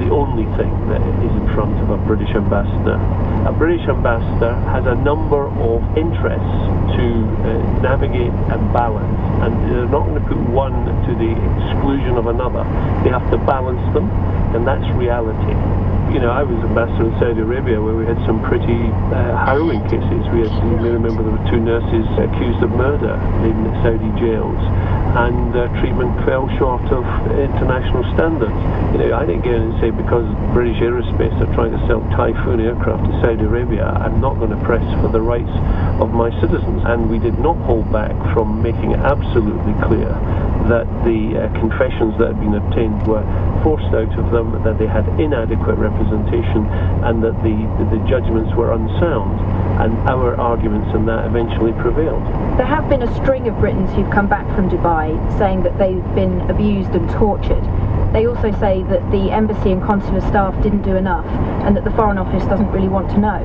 the only thing that is in front of a British ambassador. A British ambassador has a number of interests to navigate and balance, and they're not going to put one to the exclusion of another. They have to balance them, and that's reality. You know, I was ambassador in Saudi Arabia where we had some pretty harrowing cases. You may remember there were 2 nurses accused of murder in Saudi jails, and treatment fell short of international standards. You know, I didn't get in and say because British Aerospace are trying to sell Typhoon aircraft to Saudi Arabia, I'm not going to press for the rights of my citizens. And we did not hold back from making it absolutely clear that the confessions that had been obtained were forced out of them, that they had inadequate representation, and that the judgments were unsound. And our arguments in that eventually prevailed. There have been a string of Britons who've come back from Dubai saying that they've been abused and tortured. They also say that the embassy and consular staff didn't do enough, and that the Foreign Office doesn't really want to know.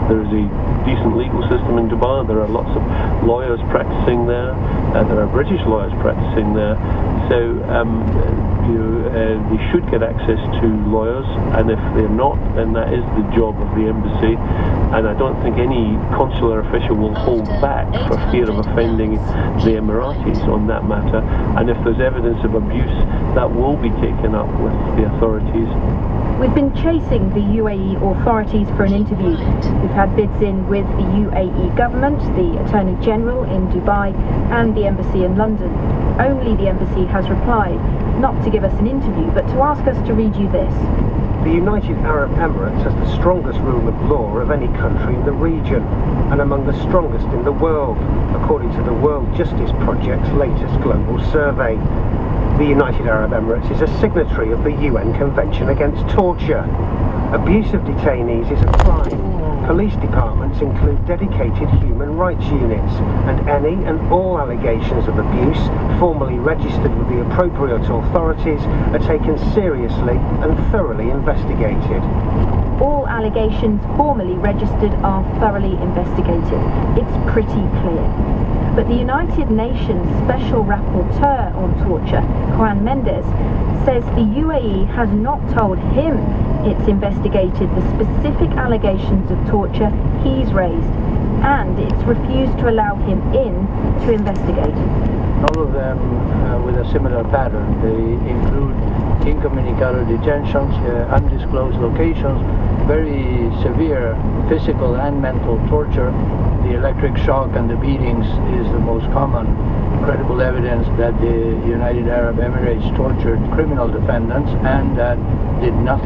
There is a decent legal system in Dubai. There are lots of lawyers practicing there. There are British lawyers practicing there. So they should get access to lawyers, and if they're not, then that is the job of the embassy. And I don't think any consular official will hold back for fear of offending the Emiratis on that matter. And if there's evidence of abuse, that will be taken up with the authorities. We've been chasing the UAE authorities for an interview. We've had bids in with the UAE government, the Attorney General in Dubai, and the embassy in London. Only the embassy has replied, not to give us an interview, but to ask us to read you this. The United Arab Emirates has the strongest rule of law of any country in the region, and among the strongest in the world, according to the World Justice Project's latest global survey. The United Arab Emirates is a signatory of the UN Convention Against Torture. Abuse of detainees is a crime. Police departments include dedicated human rights units, and any and all allegations of abuse formally registered with the appropriate authorities are taken seriously and thoroughly investigated. All allegations formally registered are thoroughly investigated. It's pretty clear. But the United Nations Special Rapporteur on Torture, Juan Mendes, says the UAE has not told him it's investigated the specific allegations of torture he's raised, and it's refused to allow him in to investigate. All of them with a similar pattern. They include incommunicado detentions, undisclosed locations, very severe physical and mental torture. The electric shock and the beatings is the most common credible evidence that the United Arab Emirates tortured criminal defendants and that did nothing.